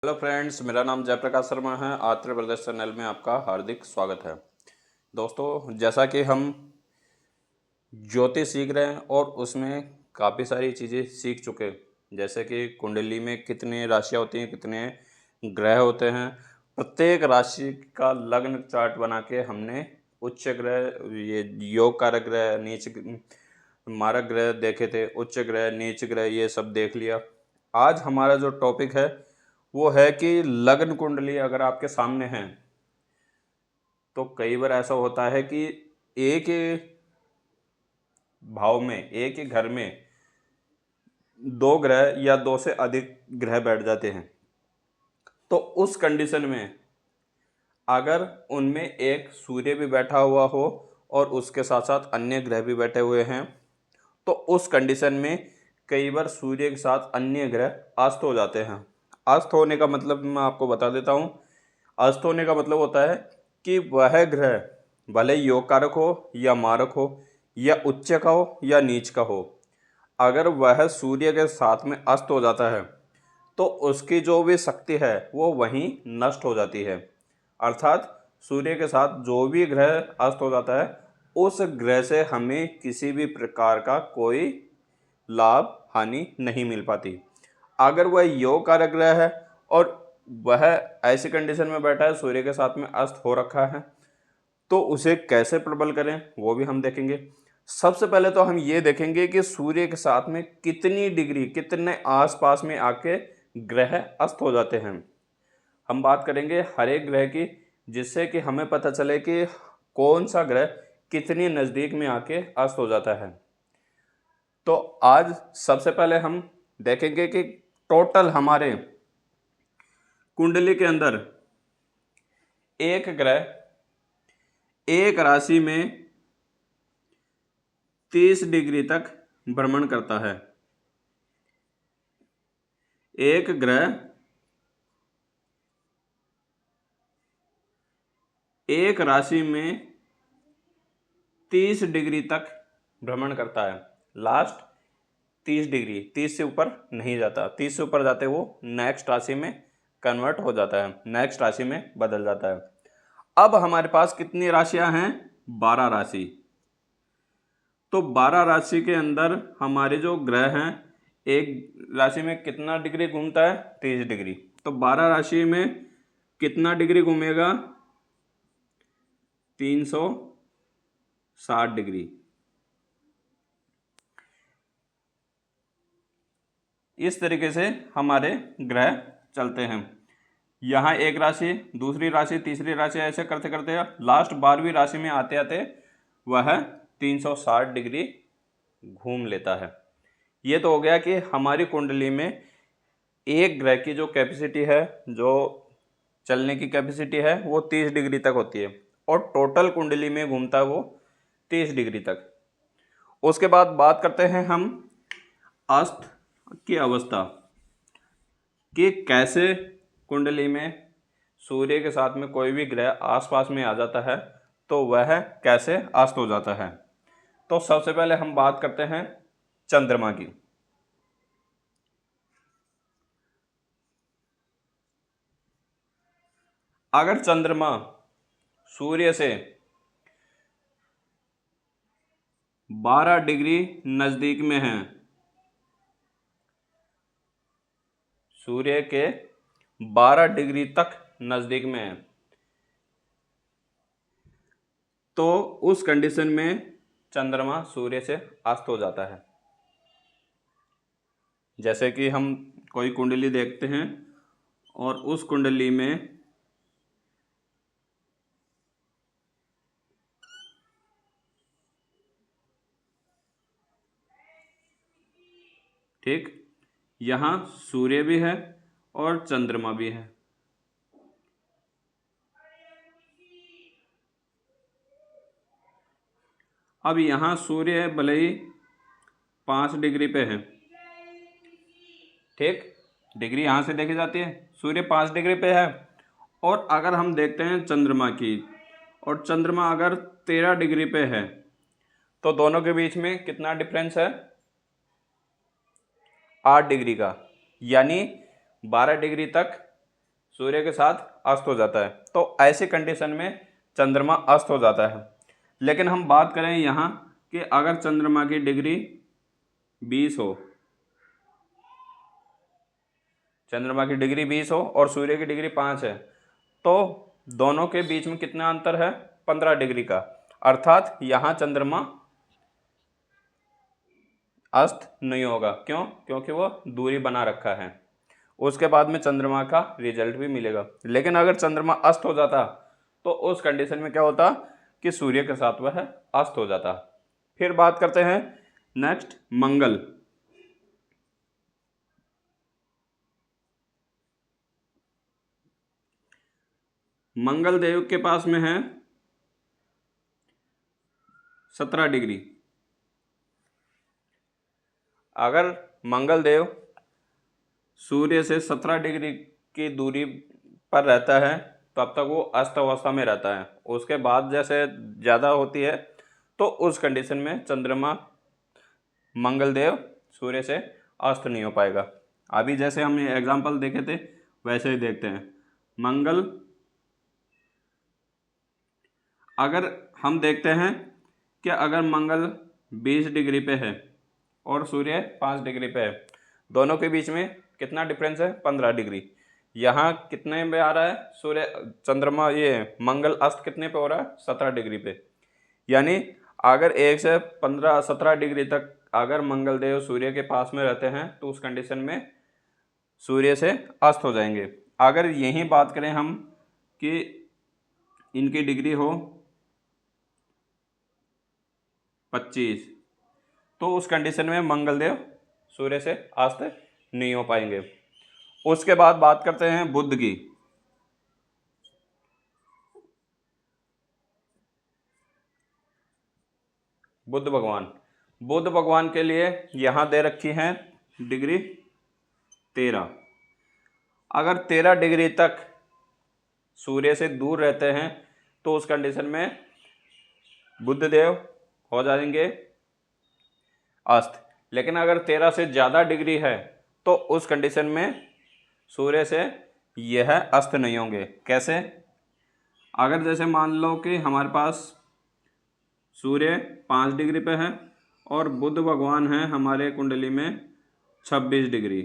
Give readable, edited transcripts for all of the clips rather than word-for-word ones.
Hello friends, मेरा नाम जयप्रकाश शर्मा है। आत्र प्रदेश चैनल में आपका हार्दिक स्वागत है। दोस्तों, जैसा कि हम ज्योतिष सीख रहे हैं और उसमें काफ़ी सारी चीज़ें सीख चुके हैं, जैसे कि कुंडली में कितनी राशियाँ होती हैं, कितने ग्रह होते हैं। प्रत्येक राशि का लग्न चार्ट बना के हमने उच्च ग्रह, ये योग कारक ग्रह, मारक ग्रह देखे थे, उच्च ग्रह, नीच ग्रह, ये सब देख लिया। आज हमारा जो टॉपिक है वो है कि लग्न कुंडली अगर आपके सामने है तो कई बार ऐसा होता है कि एक ही भाव में, एक ही घर में दो ग्रह या दो से अधिक ग्रह बैठ जाते हैं। तो उस कंडीशन में अगर उनमें एक सूर्य भी बैठा हुआ हो और उसके साथ साथ अन्य ग्रह भी बैठे हुए हैं, तो उस कंडीशन में कई बार सूर्य के साथ अन्य ग्रह अस्त हो जाते हैं। अस्त होने का मतलब मैं आपको बता देता हूँ। अस्त होने का मतलब होता है कि वह ग्रह भले योग कारक हो या मारक हो या उच्च का हो या नीच का हो, अगर वह सूर्य के साथ में अस्त हो जाता है तो उसकी जो भी शक्ति है वो वहीं नष्ट हो जाती है। अर्थात सूर्य के साथ जो भी ग्रह अस्त हो जाता है उस ग्रह से हमें किसी भी प्रकार का कोई लाभ हानि नहीं मिल पाती। अगर वह योग कारक ग्रह है और वह ऐसी कंडीशन में बैठा है, सूर्य के साथ में अस्त हो रखा है, तो उसे कैसे प्रबल करें वो भी हम देखेंगे। सबसे पहले तो हम ये देखेंगे कि सूर्य के साथ में कितनी डिग्री, कितने आसपास में आके ग्रह अस्त हो जाते हैं। हम बात करेंगे हर एक ग्रह की, जिससे कि हमें पता चले कि कौन सा ग्रह कितनी नज़दीक में आके अस्त हो जाता है। तो आज सबसे पहले हम देखेंगे कि टोटल हमारे कुंडली के अंदर एक ग्रह एक राशि में 30 डिग्री तक भ्रमण करता है। एक ग्रह एक राशि में 30 डिग्री तक भ्रमण करता है। लास्ट 30 डिग्री, 30 से ऊपर नहीं जाता। 30 से ऊपर जाते वो नेक्स्ट राशि में कन्वर्ट हो जाता है, नेक्स्ट राशि में बदल जाता है। अब हमारे पास कितनी राशियां हैं? 12 राशि। तो 12 राशि के अंदर हमारे जो ग्रह हैं, एक राशि में कितना डिग्री घूमता है? 30 डिग्री। तो 12 राशि में कितना डिग्री घूमेगा? 360 डिग्री। इस तरीके से हमारे ग्रह चलते हैं। यहाँ एक राशि, दूसरी राशि, तीसरी राशि, ऐसे करते करते लास्ट 12वीं राशि में आते आते वह 360 डिग्री घूम लेता है। ये तो हो गया कि हमारी कुंडली में एक ग्रह की जो कैपेसिटी है, जो चलने की कैपेसिटी है, वो 30 डिग्री तक होती है और टोटल कुंडली में घूमता है वो 30 डिग्री तक। उसके बाद बात करते हैं हम अस्त की अवस्था कि कैसे कुंडली में सूर्य के साथ में कोई भी ग्रह आसपास में आ जाता है तो वह कैसे अस्त हो जाता है। तो सबसे पहले हम बात करते हैं चंद्रमा की। अगर चंद्रमा सूर्य से 12 डिग्री नजदीक में है, सूर्य के 12 डिग्री तक नजदीक में है, तो उस कंडीशन में चंद्रमा सूर्य से अस्त हो जाता है। जैसे कि हम कोई कुंडली देखते हैं और उस कुंडली में ठीक यहाँ सूर्य भी है और चंद्रमा भी है। अब यहाँ सूर्य भले ही 5 डिग्री पे है, ठीक, डिग्री यहाँ से देखी जाती है, सूर्य 5 डिग्री पे है। और अगर हम देखते हैं चंद्रमा की, और चंद्रमा अगर 13 डिग्री पे है, तो दोनों के बीच में कितना डिफरेंस है? 8 डिग्री का। यानी 12 डिग्री तक सूर्य के साथ अस्त हो जाता है। तो ऐसी कंडीशन में चंद्रमा अस्त हो जाता है। लेकिन हम बात करें यहाँ कि अगर चंद्रमा की डिग्री 20 हो, चंद्रमा की डिग्री 20 हो और सूर्य की डिग्री 5 है, तो दोनों के बीच में कितना अंतर है? 15 डिग्री का। अर्थात यहाँ चंद्रमा अस्त नहीं होगा। क्यों? क्योंकि वो दूरी बना रखा है। उसके बाद में चंद्रमा का रिजल्ट भी मिलेगा। लेकिन अगर चंद्रमा अस्त हो जाता तो उस कंडीशन में क्या होता कि सूर्य के साथ वह अस्त हो जाता। फिर बात करते हैं नेक्स्ट मंगल। मंगल देव के पास में है 17 डिग्री। अगर मंगल देव सूर्य से 17 डिग्री की दूरी पर रहता है तब तक वो अस्त अवस्था में रहता है। उसके बाद जैसे ज़्यादा होती है तो उस कंडीशन में चंद्रमा मंगल देव सूर्य से अस्त नहीं हो पाएगा। अभी जैसे हमने एग्जाम्पल देखे थे वैसे ही देखते हैं। मंगल, अगर हम देखते हैं कि अगर मंगल 20 डिग्री पे है और सूर्य 5 डिग्री पे है, दोनों के बीच में कितना डिफरेंस है? 15 डिग्री। यहाँ कितने पे आ रहा है? सूर्य चंद्रमा ये मंगल अस्त कितने पे हो रहा है? 17 डिग्री पे। यानी अगर 1 से 17 डिग्री तक अगर मंगल देव सूर्य के पास में रहते हैं तो उस कंडीशन में सूर्य से अस्त हो जाएंगे। अगर यही बात करें हम कि इनकी डिग्री हो 25, तो उस कंडीशन में मंगल देव सूर्य से अस्त नहीं हो पाएंगे। उसके बाद बात करते हैं बुध की। बुध भगवान के लिए यहाँ दे रखी है डिग्री 13। अगर 13 डिग्री तक सूर्य से दूर रहते हैं तो उस कंडीशन में बुध देव हो जाएंगे अस्त। लेकिन अगर 13 से ज़्यादा डिग्री है तो उस कंडीशन में सूर्य से यह अस्त नहीं होंगे। कैसे? अगर जैसे मान लो कि हमारे पास सूर्य 5 डिग्री पे है और बुध भगवान है हमारे कुंडली में 26 डिग्री,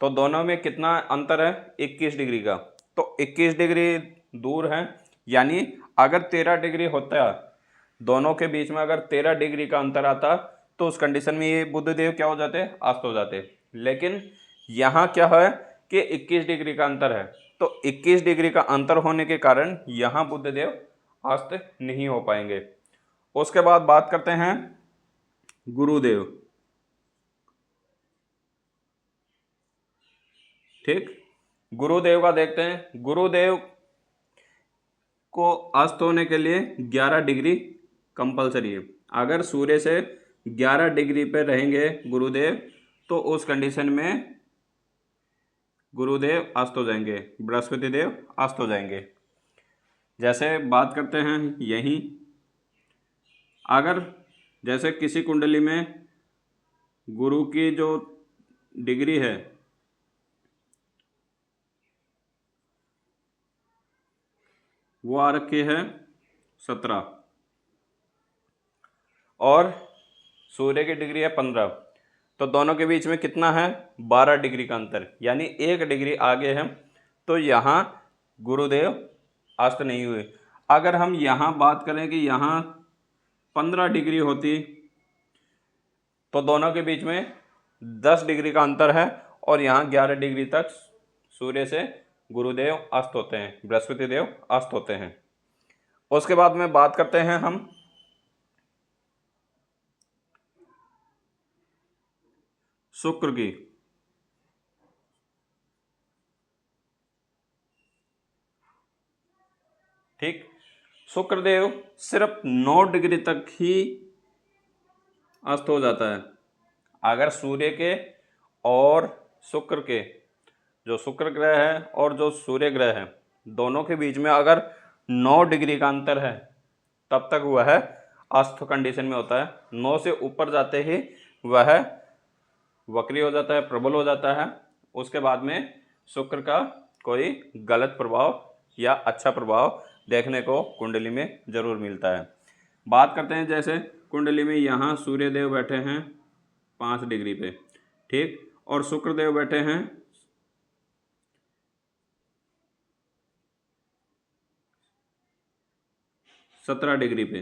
तो दोनों में कितना अंतर है? 21 डिग्री का। तो 21 डिग्री दूर है। यानी अगर 13 डिग्री होता, दोनों के बीच में अगर 13 डिग्री का अंतर आता तो उस कंडीशन में ये बुध देव क्या हो जाते? अस्त हो जाते। लेकिन यहाँ क्या है कि 21 डिग्री का अंतर है, तो 21 डिग्री का अंतर होने के कारण यहाँ बुध देव अस्त नहीं हो पाएंगे। उसके बाद बात करते हैं गुरुदेव। ठीक, गुरुदेव का देखते हैं। गुरुदेव को अस्त होने के लिए 11 डिग्री कंपलसरी है। अगर सूर्य से 11 डिग्री पे रहेंगे गुरुदेव तो उस कंडीशन में गुरुदेव अस्त हो जाएंगे, बृहस्पति देव अस्त हो जाएंगे। जैसे बात करते हैं यहीं, अगर जैसे किसी कुंडली में गुरु की जो डिग्री है वो आ रखी है 17 और सूर्य की डिग्री है 15, तो दोनों के बीच में कितना है? 12 डिग्री का अंतर। यानी 1 डिग्री आगे है, तो यहाँ गुरुदेव अस्त नहीं हुए। अगर हम यहाँ बात करें कि यहाँ 15 डिग्री होती तो दोनों के बीच में 10 डिग्री का अंतर है और यहाँ 11 डिग्री तक सूर्य से गुरुदेव अस्त होते हैं, बृहस्पति देव अस्त होते हैं। उसके बाद में बात करते हैं हम शुक्र की। ठीक, शुक्रदेव सिर्फ 9 डिग्री तक ही अस्त हो जाता है। अगर सूर्य के और शुक्र के, जो शुक्र ग्रह है और जो सूर्य ग्रह है, दोनों के बीच में अगर 9 डिग्री का अंतर है तब तक वह अस्त कंडीशन में होता है। 9 से ऊपर जाते ही वह वक्री हो जाता है, प्रबल हो जाता है। उसके बाद में शुक्र का कोई गलत प्रभाव या अच्छा प्रभाव देखने को कुंडली में जरूर मिलता है। बात करते हैं, जैसे कुंडली में यहाँ सूर्यदेव बैठे हैं 5 डिग्री पे, ठीक, और शुक्रदेव बैठे हैं 17 डिग्री पे।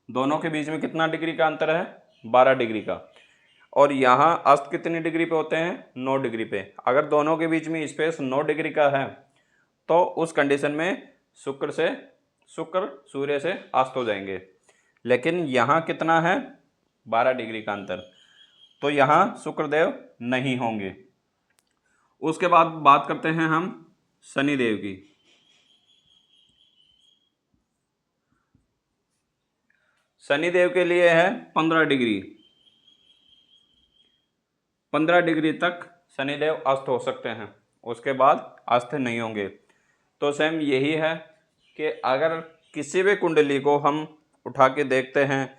दोनों के बीच में कितना डिग्री का अंतर है? 12 डिग्री का। और यहाँ अस्त कितनी डिग्री पे होते हैं? 9 डिग्री पे। अगर दोनों के बीच में स्पेस 9 डिग्री का है तो उस कंडीशन में शुक्र सूर्य से अस्त हो जाएंगे। लेकिन यहाँ कितना है? 12 डिग्री का अंतर, तो यहाँ शुक्रदेव नहीं होंगे। उसके बाद बात करते हैं हम शनिदेव की। शनिदेव के लिए है 15 डिग्री। 15 डिग्री तक शनिदेव अस्त हो सकते हैं, उसके बाद अस्त नहीं होंगे। तो सेम यही है कि अगर किसी भी कुंडली को हम उठा के देखते हैं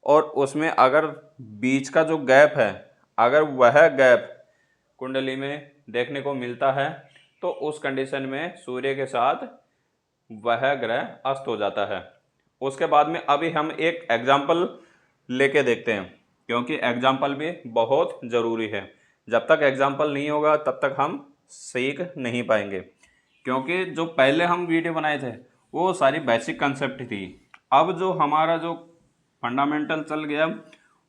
और उसमें अगर बीच का जो गैप है, अगर वह गैप कुंडली में देखने को मिलता है तो उस कंडीशन में सूर्य के साथ वह ग्रह अस्त हो जाता है। उसके बाद में अभी हम एक एग्जाम्पल लेके देखते हैं, क्योंकि एग्जाम्पल भी बहुत ज़रूरी है। जब तक एग्जाम्पल नहीं होगा तब तक हम सीख नहीं पाएंगे, क्योंकि जो पहले हम वीडियो बनाए थे वो सारी बेसिक कंसेप्ट थी। अब जो हमारा जो फंडामेंटल चल गया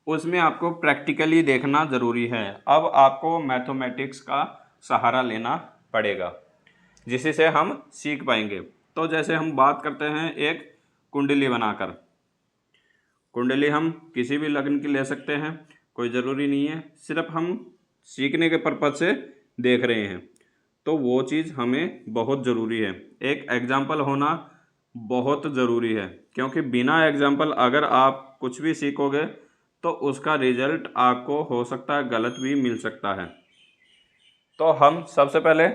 उसमें आपको प्रैक्टिकली देखना ज़रूरी है। अब आपको मैथमेटिक्स का सहारा लेना पड़ेगा जिससे हम सीख पाएंगे। तो जैसे हम बात करते हैं एक कुंडली बनाकर, कुंडली हम किसी भी लग्न की ले सकते हैं, कोई ज़रूरी नहीं है, सिर्फ हम सीखने के पर्पज से देख रहे हैं, तो वो चीज़ हमें बहुत ज़रूरी है। एक एग्जाम्पल होना बहुत ज़रूरी है, क्योंकि बिना एग्जाम्पल अगर आप कुछ भी सीखोगे तो उसका रिजल्ट आपको हो सकता है गलत भी मिल सकता है। तो हम सबसे पहले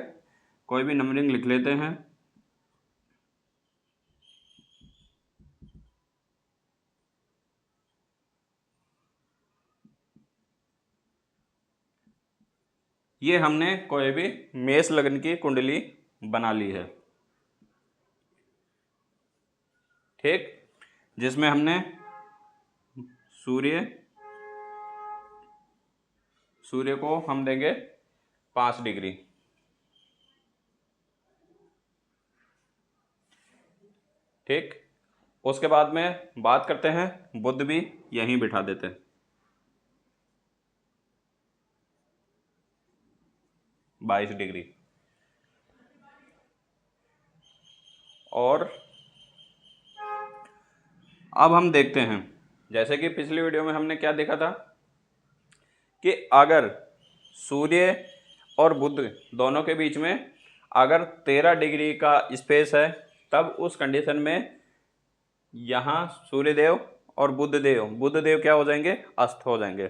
कोई भी नंबरिंग लिख लेते हैं। ये हमने कोई भी मेष लग्न की कुंडली बना ली है, ठीक, जिसमें हमने सूर्य को हम देंगे 5 डिग्री, ठीक। उसके बाद में बात करते हैं बुध भी यहीं बिठा देते हैं 22 डिग्री। और अब हम देखते हैं, जैसे कि पिछली वीडियो में हमने क्या देखा था कि अगर सूर्य और बुध दोनों के बीच में अगर 13 डिग्री का स्पेस है तब उस कंडीशन में यहाँ सूर्यदेव और बुधदेव क्या हो जाएंगे? अस्त हो जाएंगे।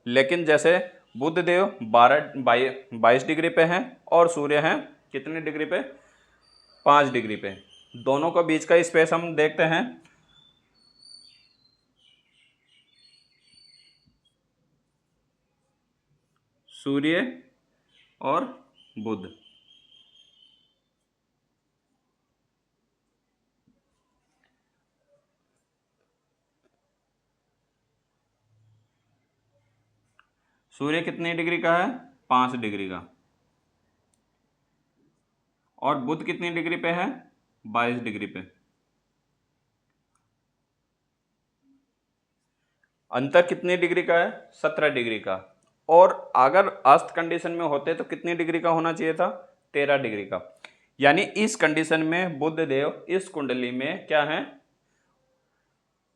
लेकिन जैसे बुधदेव 22 डिग्री पे हैं और सूर्य हैं कितने डिग्री पे? 5 डिग्री पे। दोनों का बीच का स्पेस हम देखते हैं, सूर्य और बुध। सूर्य कितनी डिग्री का है? 5 डिग्री का। और बुध कितनी डिग्री पे है? 22 डिग्री पे। अंतर कितनी डिग्री का है? 17 डिग्री का। और अगर अस्त कंडीशन में होते तो कितनी डिग्री का होना चाहिए था? 13 डिग्री का। यानी इस कंडीशन में बुधदेव इस कुंडली में क्या है?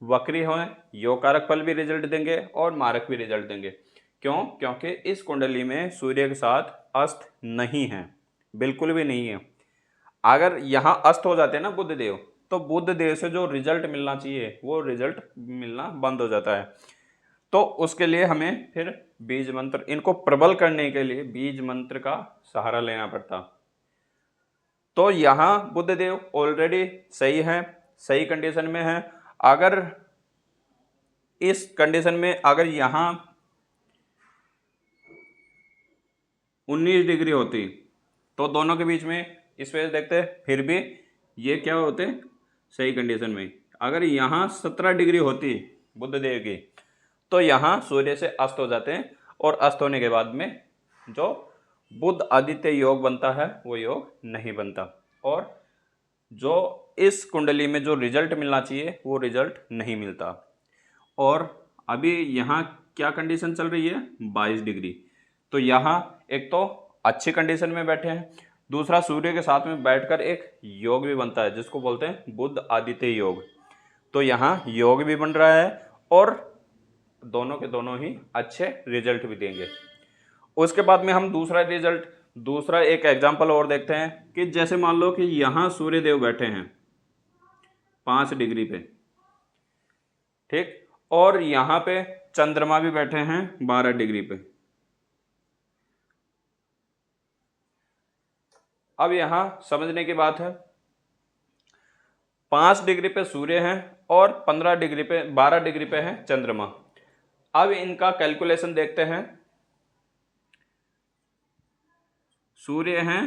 वक्री हो, योग कारक फल भी रिजल्ट देंगे और मारक भी रिजल्ट देंगे। क्यों? क्योंकि इस कुंडली में सूर्य के साथ अस्त नहीं है, बिल्कुल भी नहीं है। अगर यहाँ अस्त हो जाते हैं ना बुधदेव, तो बुधदेव से जो रिजल्ट मिलना चाहिए वो रिजल्ट मिलना बंद हो जाता है। तो उसके लिए हमें फिर बीज मंत्र, इनको प्रबल करने के लिए बीज मंत्र का सहारा लेना पड़ता। तो यहाँ बुधदेव ऑलरेडी सही है, सही कंडीशन में है। अगर इस कंडीशन में अगर यहाँ 19 डिग्री होती तो दोनों के बीच में स्पेस देखते हैं, फिर भी ये क्या होते सही कंडीशन में। अगर यहाँ 17 डिग्री होती बुध देव की, तो यहाँ सूर्य से अस्त हो जाते हैं, और अस्त होने के बाद में जो बुध आदित्य योग बनता है वो योग नहीं बनता, और जो इस कुंडली में जो रिजल्ट मिलना चाहिए वो रिजल्ट नहीं मिलता। और अभी यहाँ क्या कंडीशन चल रही है, 22 डिग्री। तो यहाँ एक तो अच्छी कंडीशन में बैठे हैं, दूसरा सूर्य के साथ में बैठकर एक योग भी बनता है जिसको बोलते हैं बुध आदित्य योग। तो यहाँ योग भी बन रहा है और दोनों के दोनों ही अच्छे रिजल्ट भी देंगे। उसके बाद में हम दूसरा एक एग्जाम्पल और देखते हैं कि जैसे मान लो कि यहाँ सूर्य देव बैठे हैं 5 डिग्री पे, ठीक, और यहाँ पे चंद्रमा भी बैठे हैं 12 डिग्री पे। अब यहाँ समझने की बात है, 5 डिग्री पे सूर्य है और 12 डिग्री पे है चंद्रमा। अब इनका कैलकुलेशन देखते हैं। सूर्य है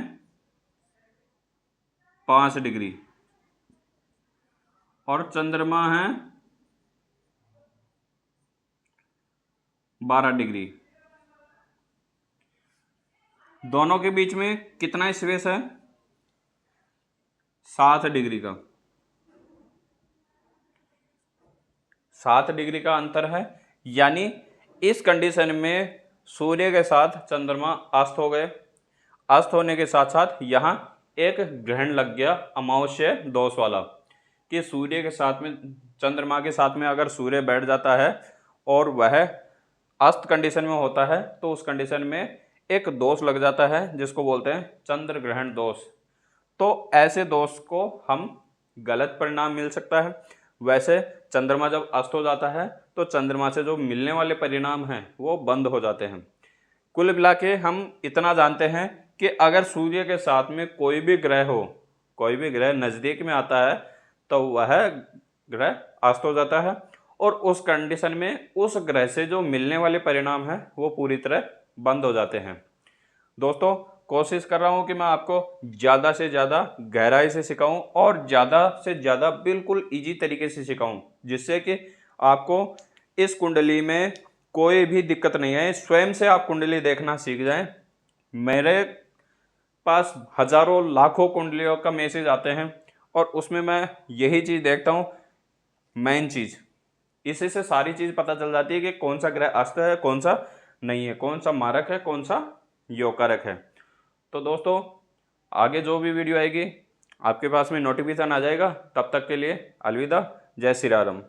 5 डिग्री और चंद्रमा है 12 डिग्री। दोनों के बीच में कितना स्पेस है, 7 डिग्री का। 7 डिग्री का अंतर है, यानी इस कंडीशन में सूर्य के साथ चंद्रमा अस्त हो गए। अस्त होने के साथ साथ यहाँ एक ग्रहण लग गया अमावस्या दोष वाला, कि सूर्य के साथ में चंद्रमा के साथ में अगर सूर्य बैठ जाता है और वह अस्त कंडीशन में होता है तो उस कंडीशन में एक दोष लग जाता है जिसको बोलते हैं चंद्र ग्रहण दोष। तो ऐसे दोष को हम गलत परिणाम मिल सकता है। वैसे चंद्रमा जब अस्त हो जाता है तो चंद्रमा से जो मिलने वाले परिणाम हैं वो बंद हो जाते हैं। कुल मिला के हम इतना जानते हैं कि अगर सूर्य के साथ में कोई भी ग्रह नज़दीक में आता है तो वह ग्रह अस्त हो जाता है, और उस कंडीशन में उस ग्रह से जो मिलने वाले परिणाम हैं वो पूरी तरह बंद हो जाते हैं। दोस्तों, कोशिश कर रहा हूँ कि मैं आपको ज़्यादा से ज़्यादा गहराई से सिखाऊं और ज़्यादा से ज़्यादा बिल्कुल इजी तरीके से सिखाऊं, जिससे कि आपको इस कुंडली में कोई भी दिक्कत नहीं आए, स्वयं से आप कुंडली देखना सीख जाएं। मेरे पास हज़ारों लाखों कुंडलियों का मैसेज आते हैं और उसमें मैं यही चीज़ देखता हूँ, मेन चीज़। इसी से सारी चीज़ पता चल जाती है कि कौन सा ग्रह अस्त है, कौन सा नहीं है, कौन सा मारक है, कौन सा योग कारक है। तो दोस्तों, आगे जो भी वीडियो आएगी आपके पास में नोटिफिकेशन आ जाएगा। तब तक के लिए अलविदा, जय श्री राम।